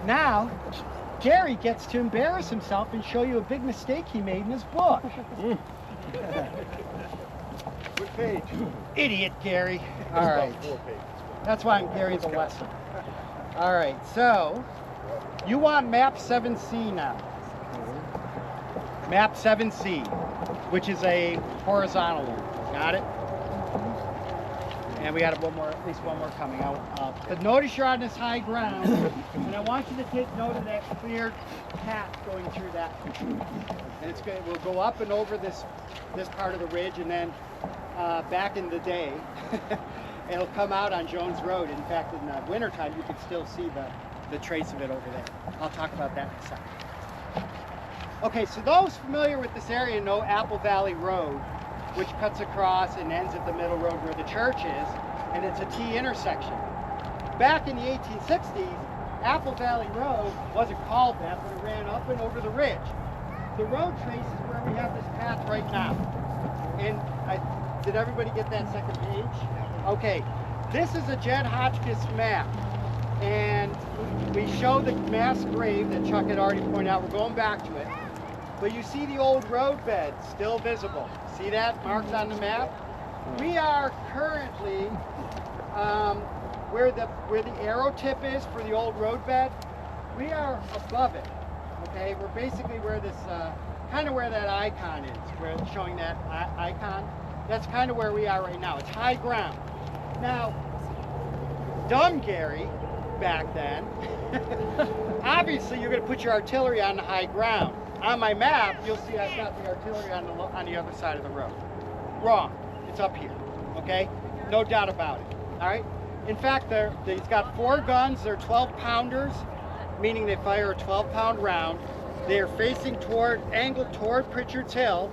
Now, Gary gets to embarrass himself and show you a big mistake he made in his book. What page? Idiot, Gary. All right. 4 pages. That's why I'm Gary the lesson. All right, so you want map 7C now. Map 7C, which is a horizontal one. Got it? And we got one more, at least one more coming out. But notice you're on this high ground, and I want you to take note of that cleared path going through that. And it's good. We'll go up and over this part of the ridge, and then back in the day, it'll come out on Jones Road. In fact, in the wintertime, you can still see the trace of it over there. I'll talk about that in a second. Okay, so those familiar with this area know Apple Valley Road, which cuts across and ends at the middle road where the church is, and it's a T intersection. Back in the 1860s, Apple Valley Road wasn't called that, but it ran up and over the ridge. The road trace is where we have this path right now. And did everybody get that second page? Okay, this is a Jed Hotchkiss map. And we show the mass grave that Chuck had already pointed out. We're going back to it. But you see the old road bed still visible. See that marked on the map? We are currently where the arrow tip is for the old road bed. We are above it. Okay, we're basically where this kind of where that icon is, where it's showing that icon. That's kind of where we are right now. It's high ground. Now, dumb Gary back then, obviously you're going to put your artillery on the high ground. On my map, you'll see I've got the artillery on the other side of the road. Wrong. It's up here. Okay? No doubt about it. All right? In fact, he's got 4 guns. They're 12-pounders, meaning they fire a 12-pound round. They're facing angled toward Pritchard's Hill,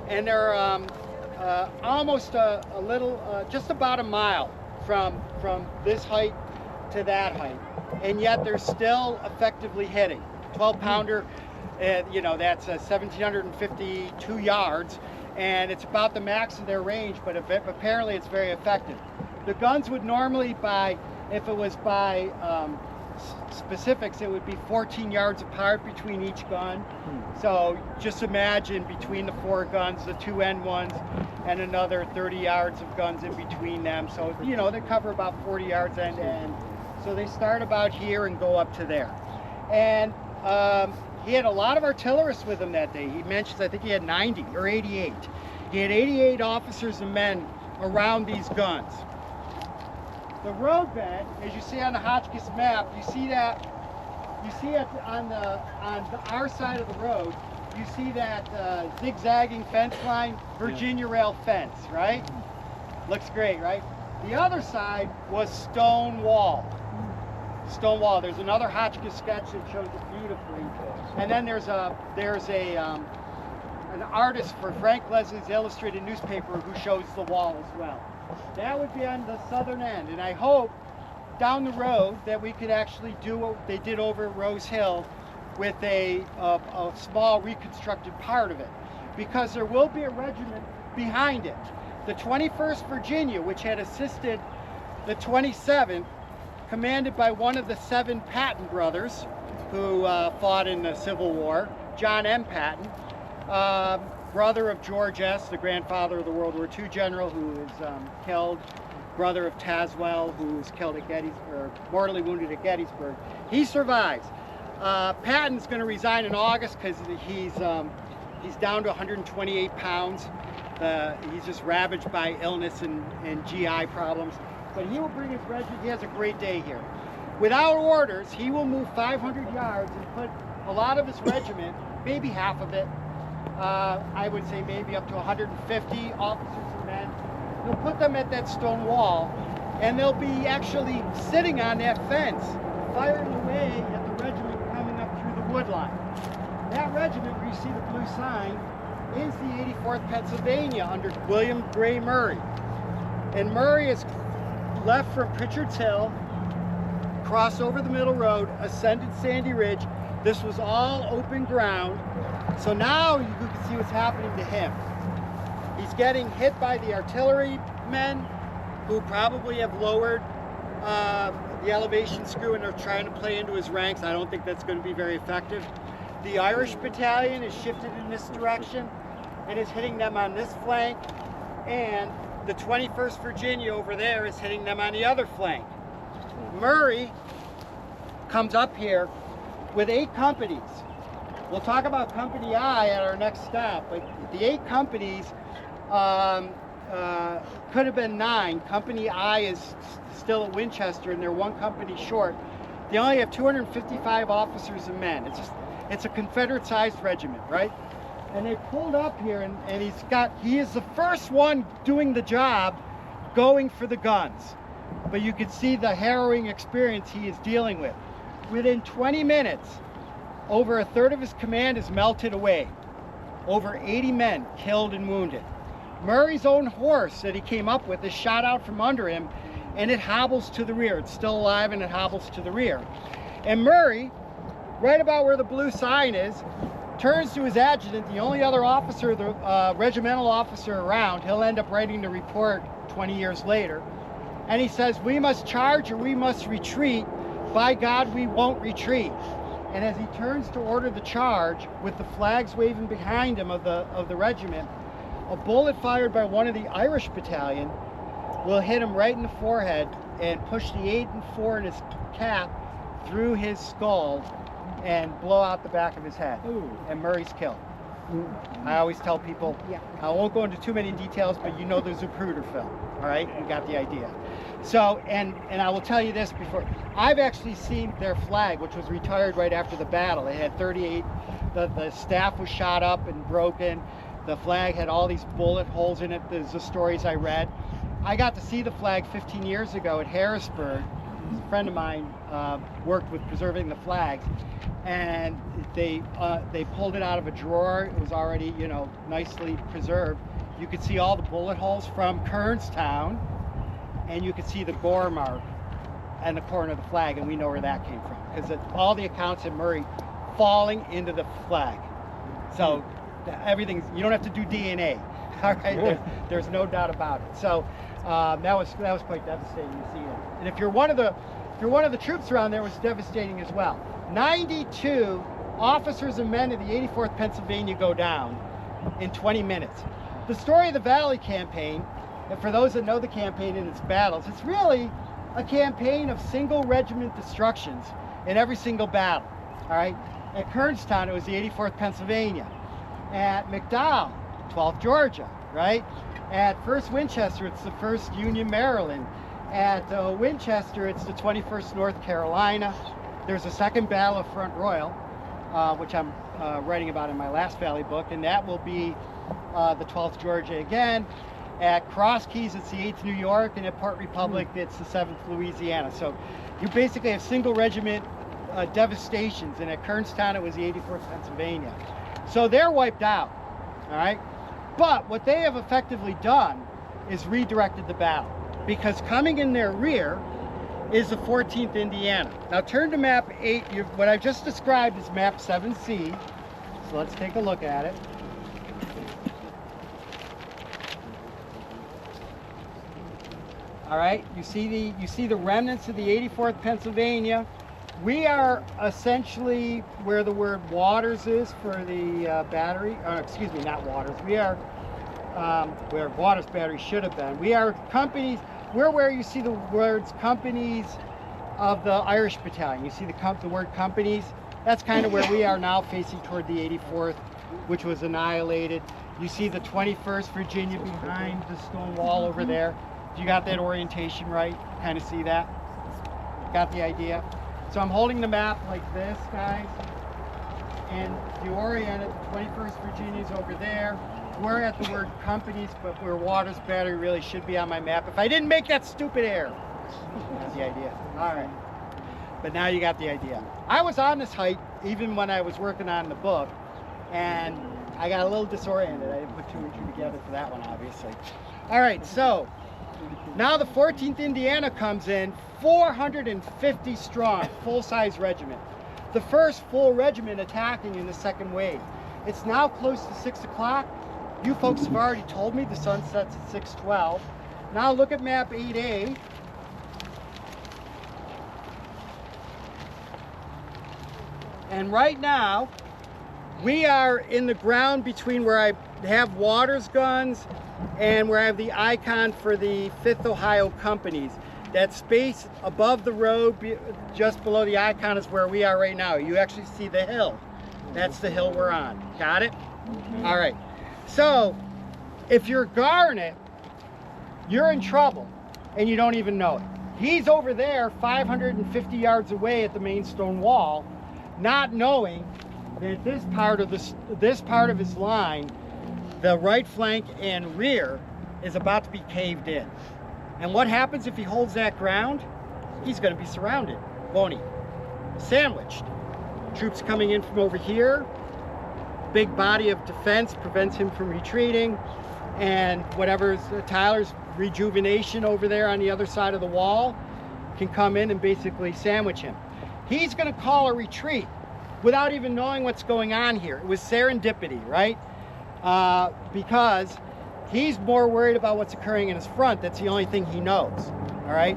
and they're almost just about a mile from this height to that height, and yet they're still effectively hitting. 12-pounder. You know, that's 1,752 yards, and it's about the max of their range, but apparently it's very effective. The guns would normally, if it was by specifics, it would be 14 yards apart between each gun. So just imagine between the 4 guns, the 2 end ones, and another 30 yards of guns in between them. So, you know, they cover about 40 yards end to end. So they start about here and go up to there. And he had a lot of artillerists with him that day. He mentions, I think he had 90 or 88. He had 88 officers and men around these guns. The road bed, as you see on the Hotchkiss map, you see it on our side of the road. You see that zigzagging fence line, Virginia rail fence, right? Looks great, right? The other side was stone wall. Stone wall. There's another Hotchkiss sketch that shows it beautifully. And then there's an artist for Frank Leslie's illustrated newspaper who shows the wall as well. That would be on the southern end, and I hope down the road that we could actually do what they did over at Rose Hill with a small reconstructed part of it, because there will be a regiment behind it. The 21st Virginia, which had assisted the 27th, commanded by one of the 7 Patton brothers who fought in the Civil War, John M. Patton, brother of George S., the grandfather of the World War II general who was killed, brother of Tazewell, who was killed at Gettysburg, mortally wounded at Gettysburg. He survives. Patton's going to resign in August because he's down to 128 pounds. He's just ravaged by illness and GI problems. But he will bring his regiment. He has a great day here. Without orders, he will move 500 yards and put a lot of his regiment, maybe half of it, I would say maybe up to 150 officers and men. He'll put them at that stone wall, and they'll be actually sitting on that fence, firing away at the regiment coming up through the wood line. That regiment, where you see the blue sign, is the 84th Pennsylvania under William Gray Murray. And Murray is left from Pritchard's Hill, crossed over the middle road, ascended Sandy Ridge. This was all open ground. So now you can see what's happening to him. He's getting hit by the artillery men who probably have lowered the elevation screw and they're trying to play into his ranks. I don't think that's going to be very effective. The Irish battalion is shifted in this direction and is hitting them on this flank, and the 21st Virginia over there is hitting them on the other flank. Murray comes up here with 8 companies. We'll talk about Company I at our next stop, but the 8 companies could have been 9. Company I is still at Winchester, and they're 1 company short. They only have 255 officers and men. It's a Confederate-sized regiment, right? And they pulled up here, and he is the first one doing the job, going for the guns. But you can see the harrowing experience he is dealing with. Within 20 minutes, over a third of his command is melted away. Over 80 men killed and wounded. Murray's own horse that he came up with is shot out from under him, and it hobbles to the rear. It's still alive, and it hobbles to the rear. And Murray, right about where the blue sign is, turns to his adjutant, the only other officer, the regimental officer around. He'll end up writing the report 20 years later. And he says, "We must charge or we must retreat. By God, we won't retreat." And as he turns to order the charge, with the flags waving behind him of the regiment, a bullet fired by one of the Irish battalion will hit him right in the forehead and push the 8 and 4 in his cap through his skull and blow out the back of his head. Ooh. And Murray's killed. I always tell people, I won't go into too many details, but you know the Zapruder film, all right? You got the idea. So, and I will tell you this before, I've actually seen their flag, which was retired right after the battle. It had 38, the staff was shot up and broken. The flag had all these bullet holes in it. There's the stories I read. I got to see the flag 15 years ago at Harrisburg. A friend of mine worked with preserving the flags, and they pulled it out of a drawer. It was already, you know, nicely preserved. You could see all the bullet holes from Kernstown, and you could see the gore mark and the corner of the flag, and we know where that came from, because all the accounts of Murray falling into the flag. So everything's, you don't have to do DNA. All right, there's no doubt about it. So that was quite devastating to see it. And if you're one of the troops around there, it was devastating as well. 92 officers and men of the 84th Pennsylvania go down in 20 minutes. The story of the Valley Campaign, and for those that know the campaign and its battles, it's really a campaign of single regiment destructions in every single battle. All right, at Kernstown, it was the 84th Pennsylvania. At McDowell, 12th Georgia, right? At 1st Winchester, it's the 1st Union Maryland. At Winchester, it's the 21st North Carolina. There's a second battle of Front Royal, which I'm writing about in my last Valley book, and that will be the 12th Georgia again. At Cross Keys, it's the 8th New York, and at Port Republic, it's the 7th Louisiana. So you basically have single regiment devastations, and at Kernstown, it was the 84th Pennsylvania. So they're wiped out, all right? But what they have effectively done is redirected the battle, because coming in their rear is the 14th Indiana. Now turn to map 8. What I've just described is map 7C. So let's take a look at it. All right, you see the remnants of the 84th Pennsylvania. We are essentially where the word Waters is for the battery. Excuse me, not Waters. We are where Waters battery should have been. We are companies. We're where you see the words companies of the Irish battalion. You see the word companies. That's kind of where we are now, facing toward the 84th, which was annihilated. You see the 21st Virginia behind the stone wall over there. You got that orientation right? Kind of see that? Got the idea? So I'm holding the map like this, guys. And if you orient it, the 21st Virginia's over there. We're at the word companies, but where Waters battery really should be on my map. If I didn't make that stupid error. That's the idea. All right. But now you got the idea. I was on this height even when I was working on the book, and I got a little disoriented. I didn't put 2 and 2 together for that one, obviously. All right, so now the 14th Indiana comes in, 450 strong, full-size regiment. The first full regiment attacking in the second wave. It's now close to 6 o'clock. You folks have already told me the sun sets at 6:12. Now look at map 8A. And right now, we are in the ground between where I have Waters guns and where I have the icon for the 5th Ohio Companies. That space above the road, just below the icon, is where we are right now. You actually see the hill. That's the hill we're on. Got it? All right. So, if you're Garnett, you're in trouble, and you don't even know it. He's over there 550 yards away at the main stone wall, not knowing that this part of his line, the right flank and rear, is about to be caved in. And what happens if he holds that ground? He's going to be surrounded, won't he? Sandwiched. Troops coming in from over here. Big body of defense prevents him from retreating. And whatever's Tyler's rejuvenation over there on the other side of the wall can come in and basically sandwich him. He's going to call a retreat without even knowing what's going on here. It was serendipity, right? Because he's more worried about what's occurring in his front. That's the only thing he knows, all right?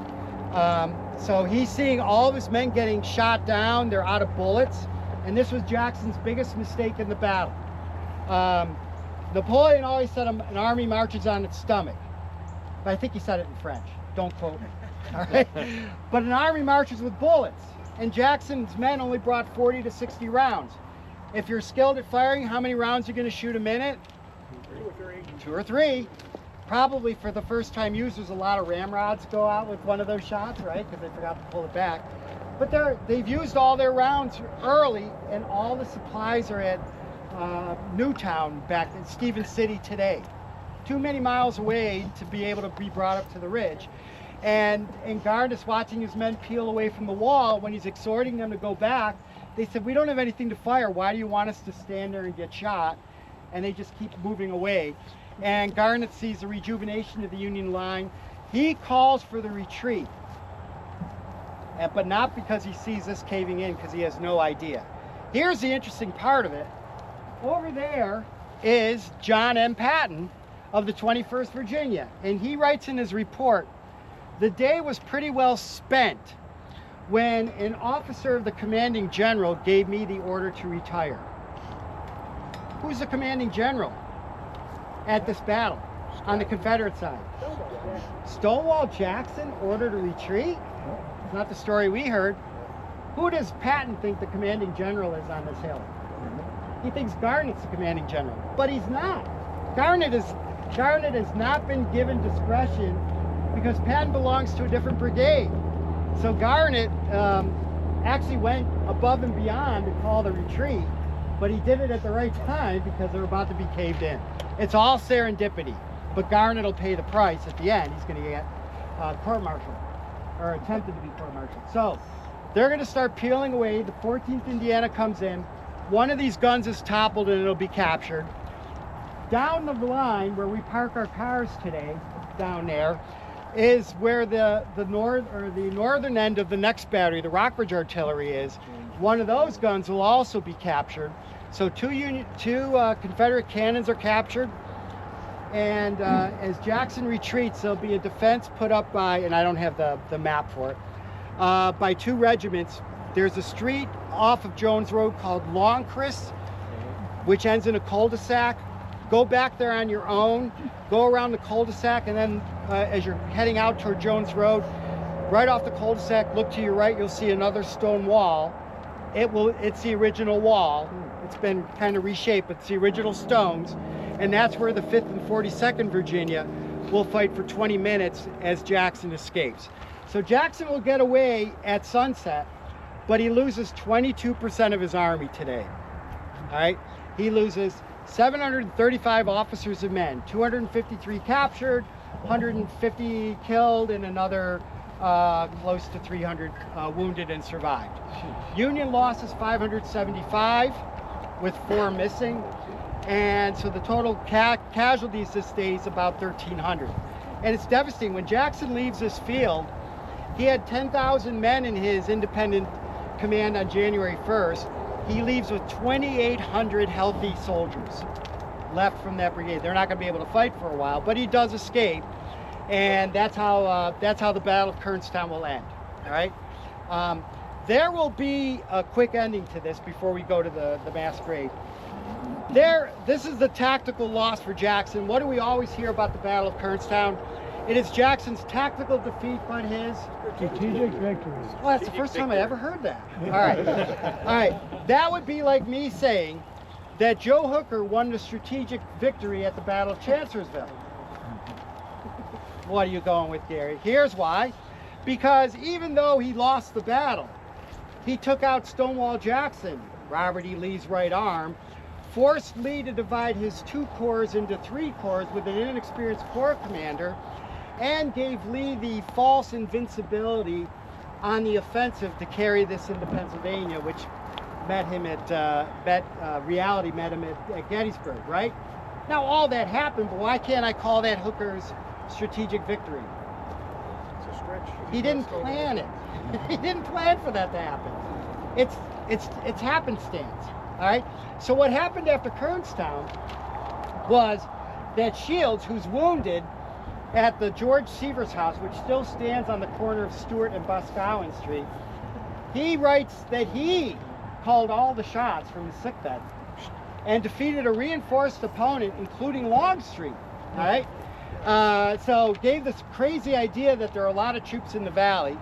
So he's seeing all of his men getting shot down. They're out of bullets. And this was Jackson's biggest mistake in the battle. Napoleon always said an army marches on its stomach. But I think he said it in French. Don't quote me. All right? But an army marches with bullets. And Jackson's men only brought 40 to 60 rounds. If you're skilled at firing, how many rounds are you going to shoot a minute? 2 or 3. 2 or 3. Probably for the first time users, a lot of ramrods go out with one of those shots, right? Because they forgot to pull it back. But they've used all their rounds early, and all the supplies are at Newtown back in Stevens City today. Too many miles away to be able to be brought up to the ridge. And Garnett's watching his men peel away from the wall. When he's exhorting them to go back, they said, we don't have anything to fire. Why do you want us to stand there and get shot? And they just keep moving away. And Garnett sees the rejuvenation of the Union line. He calls for the retreat. But not because he sees this caving in, because he has no idea. Here's the interesting part of it. Over there is John M. Patton of the 21st Virginia. And he writes in his report, the day was pretty well spent when an officer of the commanding general gave me the order to retire. Who's the commanding general at this battle on the Confederate side? Stonewall Jackson ordered a retreat? It's not the story we heard. Who does Patton think the commanding general is on this hill? He thinks Garnett's the commanding general, but he's not. Garnett has not been given discretion because Patton belongs to a different brigade. So Garnett actually went above and beyond to call the retreat, but he did it at the right time because they're about to be caved in. It's all serendipity, but Garnett will pay the price at the end. He's going to get court-martialed, or attempted to be court-martialed. So they're going to start peeling away. The 14th Indiana comes in. One of these guns is toppled and it'll be captured. Down the line where we park our cars today, down there, is where the northern end of the next battery, the Rockbridge Artillery, is. One of those guns will also be captured. So two Confederate cannons are captured. And as Jackson retreats, there'll be a defense put up by, and I don't have the map for it, by 2 regiments. There's a street off of Jones Road called Longchrist, which ends in a cul-de-sac. Go back there on your own, go around the cul-de-sac, and then as you're heading out toward Jones Road, right off the cul-de-sac, look to your right, you'll see another stone wall. It's the original wall. It's been kind of reshaped, but it's the original stones. And that's where the 5th and 42nd Virginia will fight for 20 minutes as Jackson escapes. So Jackson will get away at sunset, but he loses 22% of his army today. All right? He loses 735 officers and men, 253 captured, 150 killed, and another close to 300 wounded and survived. Union losses 575 with 4 missing. And so the total casualties this day is about 1,300. And it's devastating. When Jackson leaves this field, he had 10,000 men in his independent command on January 1st. He leaves with 2,800 healthy soldiers left from that brigade. They're not going to be able to fight for a while, but he does escape. And that's how the Battle of Kernstown will end. All right. there will be a quick ending to this before we go to the mass grave. This is the tactical loss for Jackson. What do we always hear about the Battle of Kernstown? It is Jackson's tactical defeat, but his strategic victory. Well, that's the first time I ever heard that. All right. All right. That would be like me saying that Joe Hooker won the strategic victory at the Battle of Chancellorsville. What are you going with, Gary? Here's why. Because even though he lost the battle, he took out Stonewall Jackson, Robert E. Lee's right arm, forced Lee to divide his 2 corps into 3 corps with an inexperienced corps commander, and gave Lee the false invincibility on the offensive to carry this into Pennsylvania, which met him at reality met him at Gettysburg, right? Now all that happened, but why can't I call that Hooker's strategic victory? It's a stretch. He didn't plan it. He didn't plan for that to happen. It's happenstance. All right. So what happened after Kernstown was that Shields, who's wounded at the George Seaver's house, which still stands on the corner of Stewart and Boscawen Street, he writes that he called all the shots from his sickbed and defeated a reinforced opponent, including Longstreet. All right. So gave this crazy idea that there are a lot of troops in the valley.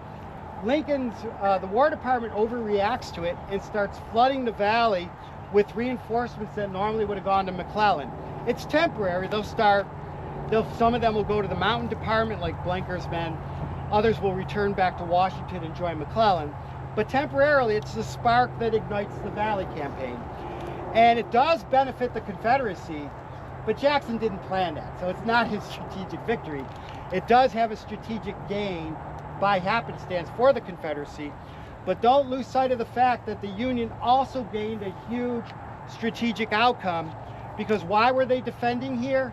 Lincoln's, the War Department overreacts to it and starts flooding the valley with reinforcements that normally would have gone to McClellan. It's temporary. Some of them will go to the Mountain Department, like Blenker's men. Others will return back to Washington and join McClellan. But temporarily, it's the spark that ignites the Valley campaign. And it does benefit the Confederacy, but Jackson didn't plan that, so it's not his strategic victory. It does have a strategic gain by happenstance for the Confederacy, but don't lose sight of the fact that the Union also gained a huge strategic outcome, because why were they defending here?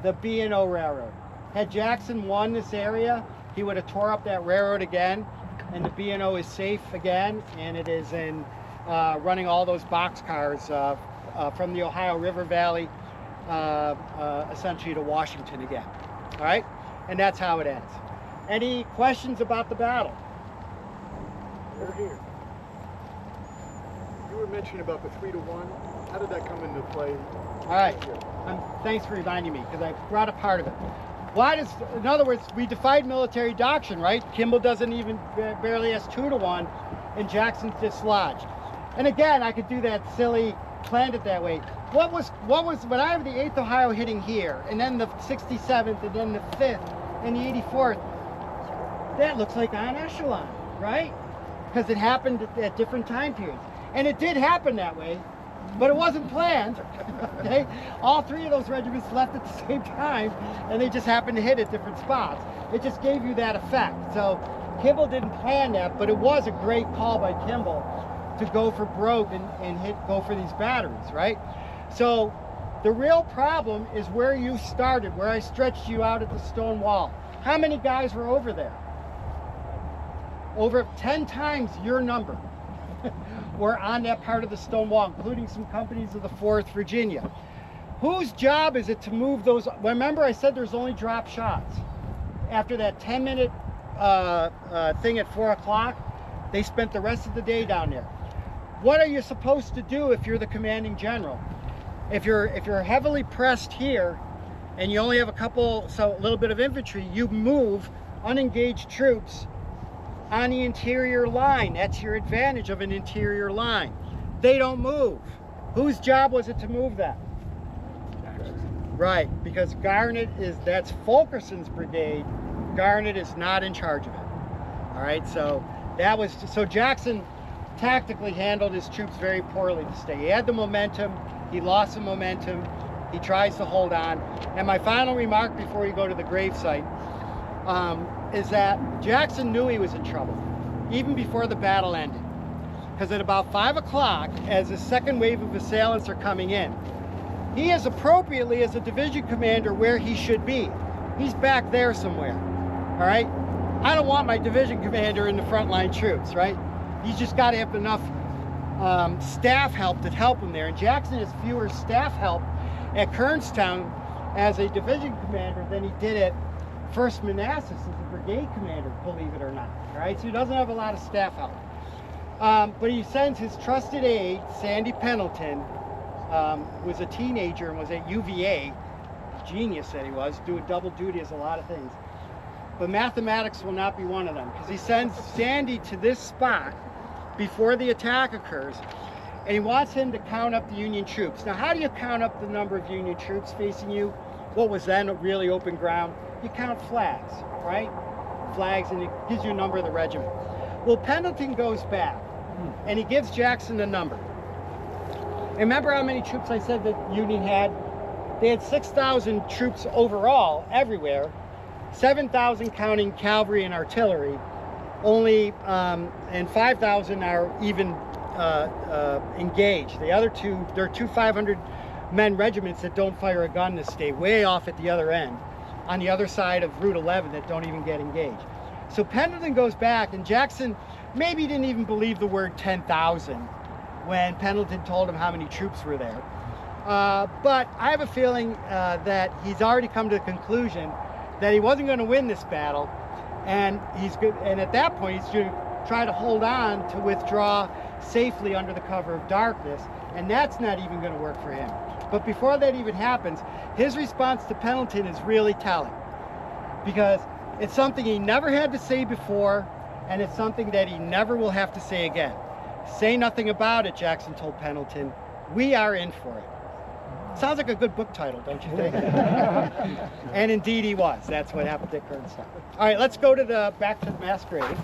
The B&O Railroad. Had Jackson won this area, he would have tore up that railroad again, and the B&O is safe again, and it is in running all those boxcars from the Ohio River Valley essentially to Washington again. All right, and that's how it ends. Any questions about the battle? We're here. You were mentioning about the 3-to-1. How did that come into play? All right. Thanks for reminding me, because I brought a part of it. In other words, we defied military doctrine, right? Kimball doesn't even barely has 2-to-1, and Jackson's dislodged. And again, I could do that silly, planned it that way. What was when I have the 8th Ohio hitting here, and then the 67th, and then the 5th, and the 84th? That looks like on echelon, right? Because it happened at different time periods. And it did happen that way, but it wasn't planned. Okay? All 3 of those regiments left at the same time, and they just happened to hit at different spots. It just gave you that effect. So Kimball didn't plan that, but it was a great call by Kimball to go for broke and go for these batteries, right? So the real problem is where you started, where I stretched you out at the stone wall. How many guys were over there? Over 10 times your number were on that part of the stone wall, including some companies of the 4th Virginia. Whose job is it to move those? Remember I said there's only drop shots. After that 10-minute thing at 4 o'clock, they spent the rest of the day down there. What are you supposed to do if you're the commanding general? If you're heavily pressed here and you only have a little bit of infantry, you move unengaged troops on the interior line. That's your advantage of an interior line. They don't move. Whose job was it to move them? Right, because Garnett that's Fulkerson's brigade. Garnett is not in charge of it. All right, so Jackson tactically handled his troops very poorly to stay. He had the momentum, he lost the momentum, he tries to hold on. And my final remark before we go to the gravesite is that Jackson knew he was in trouble, even before the battle ended. Because at about 5 o'clock, as the second wave of assailants are coming in, he is appropriately, as a division commander, where he should be. He's back there somewhere, all right? I don't want my division commander in the frontline troops, right? He's just got to have enough staff help to help him there. And Jackson has fewer staff help at Kernstown as a division commander than he did at 1st Manassas as a brigade commander, believe it or not, all right? So he doesn't have a lot of staff help. But he sends his trusted aide, Sandy Pendleton, was a teenager and was at UVA, genius that he was, doing double duty as a lot of things. But mathematics will not be one of them, because he sends Sandy to this spot before the attack occurs, and he wants him to count up the Union troops. Now, how do you count up the number of Union troops facing you? What was then really open ground? You count flags, right? Flags, and it gives you a number of the regiment. Well, Pendleton goes back, and he gives Jackson the number. Remember how many troops I said that Union had? They had 6,000 troops overall, everywhere, 7,000 counting cavalry and artillery, only, and 5,000 are even engaged. The other two, there are two 500-men regiments that don't fire a gun, that stay way off at the other end, on the other side of Route 11, that don't even get engaged. So Pendleton goes back, and Jackson maybe didn't even believe the word 10,000 when Pendleton told him how many troops were there. But I have a feeling that he's already come to the conclusion that he wasn't going to win this battle, and he's good. And at that point, he's going to try to hold on to withdraw safely under the cover of darkness, and that's not even going to work for him. But before that even happens, his response to Pendleton is really telling, because it's something he never had to say before, and it's something that he never will have to say again. Say nothing about it, Jackson told Pendleton. We are in for it. Sounds like a good book title, don't you think? And indeed he was. That's what happened at Kernstown. All right, let's go to back to the masquerade.